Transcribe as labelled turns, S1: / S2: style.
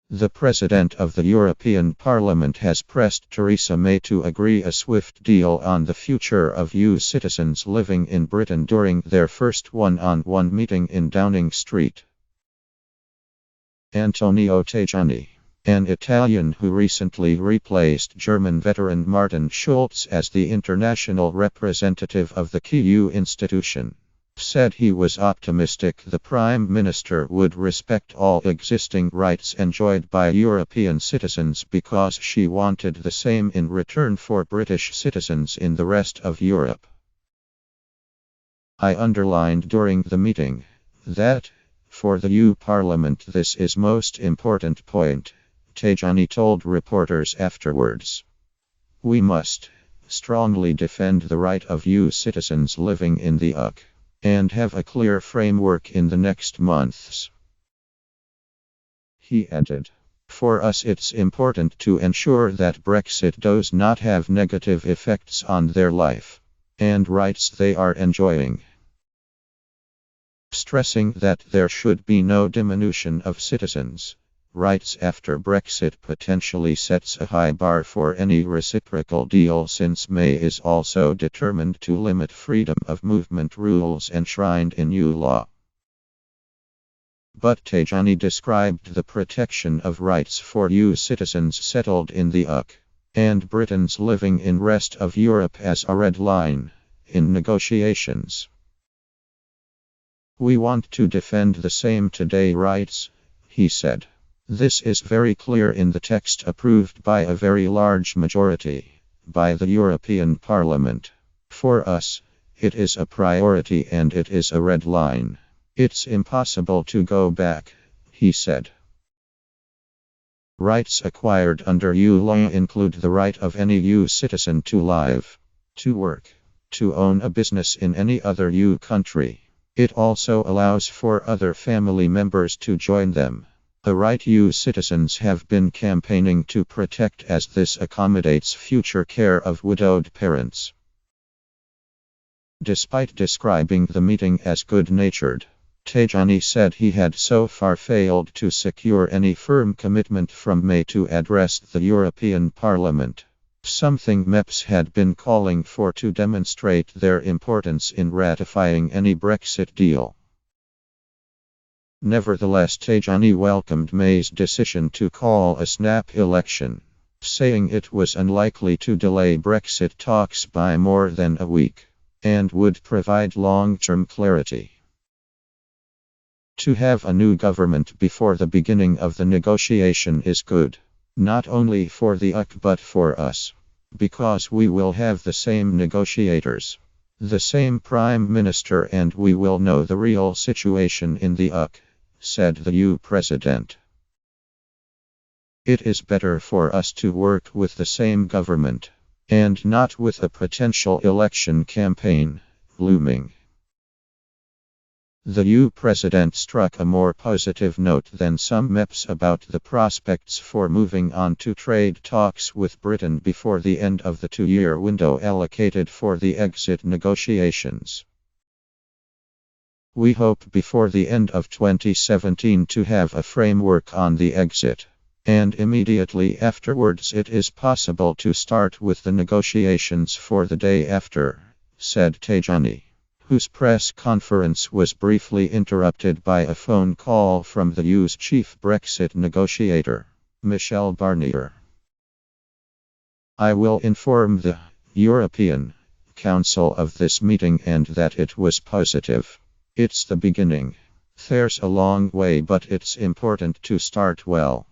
S1: The President of the European Parliament has pressed Theresa May to agree a swift deal on the future of EU citizens living in Britain during their first one-on-one meeting in Downing Street. Antonio Tajani, an Italian who recently replaced German veteran Martin Schulz as the international representative of the key EU institution, said he was optimistic the Prime Minister would respect all existing rights enjoyed by European citizens because she wanted the same in return for British citizens in the rest of Europe. I underlined during the meeting that, for the EU Parliament, this is most important point, Tajani told reporters afterwards. We must strongly defend the right of EU citizens living in the UK and have a clear framework in the next months. He added, for us it's important to ensure that Brexit does not have negative effects on their life and rights they are enjoying, stressing that there should be no diminution of citizens' rights after Brexit potentially sets a high bar for any reciprocal deal, since May is also determined to limit freedom of movement rules enshrined in EU law. But Tajani described the protection of rights for EU citizens settled in the UK and Britons living in rest of Europe as a red line in negotiations. We want to defend the same today rights, he said. This is very clear in the text approved by a very large majority by the European Parliament. For us, it is a priority and it is a red line. It's impossible to go back, he said. Rights acquired under EU law include the right of any EU citizen to live, to work, to own a business in any other EU country. It also allows for other family members to join them. A right EU citizens have been campaigning to protect, as this accommodates future care of widowed parents. Despite describing the meeting as good-natured, Tajani said he had so far failed to secure any firm commitment from May to address the European Parliament, something MEPs had been calling for to demonstrate their importance in ratifying any Brexit deal. Nevertheless, Tajani welcomed May's decision to call a snap election, saying it was unlikely to delay Brexit talks by more than a week and would provide long-term clarity. To have a new government before the beginning of the negotiation is good, not only for the UK but for us, because we will have the same negotiators, the same Prime Minister, and we will know the real situation in the UK, said the EU President. It is better for us to work with the same government, and not with a potential election campaign looming. The EU President struck a more positive note than some MEPs about the prospects for moving on to trade talks with Britain before the end of the two-year window allocated for the exit negotiations. We hope before the end of 2017 to have a framework on the exit, and immediately afterwards it is possible to start with the negotiations for the day after, said Tajani, whose press conference was briefly interrupted by a phone call from the EU's chief Brexit negotiator, Michel Barnier. I will inform the European Council of this meeting and that it was positive. It's the beginning. There's a long way, but it's important to start well.